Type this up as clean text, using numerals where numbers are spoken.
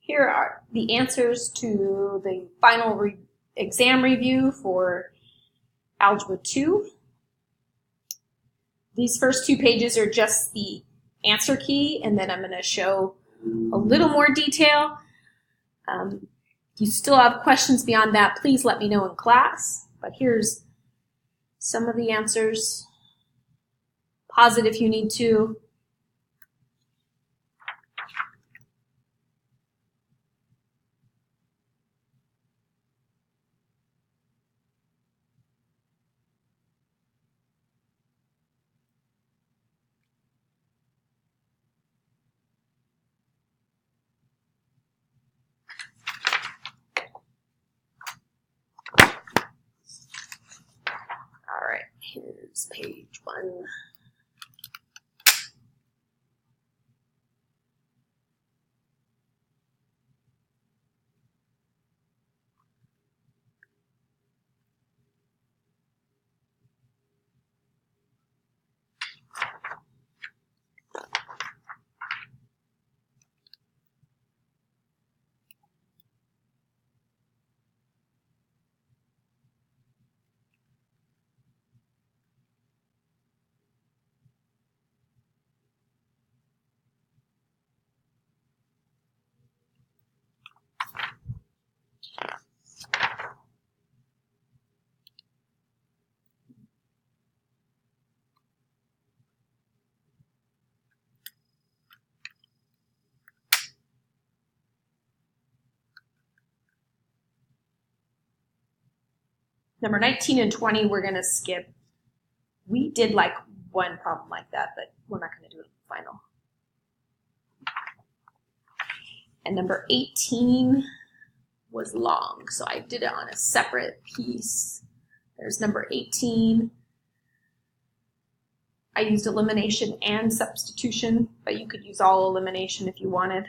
Here are the answers to the final exam review for Algebra 2. These first 2 pages are just the answer key, and then I'm going to show a little more detail. If you still have questions beyond that, please let me know in class. But here's some of the answers. Pause it if you need to. All right, here's page 1. Number 19 and 20, we're going to skip. We did like one problem like that, but we're not going to do it in the final. And number 18 was long, so I did it on a separate piece. There's number 18. I used elimination and substitution, but you could use all elimination if you wanted.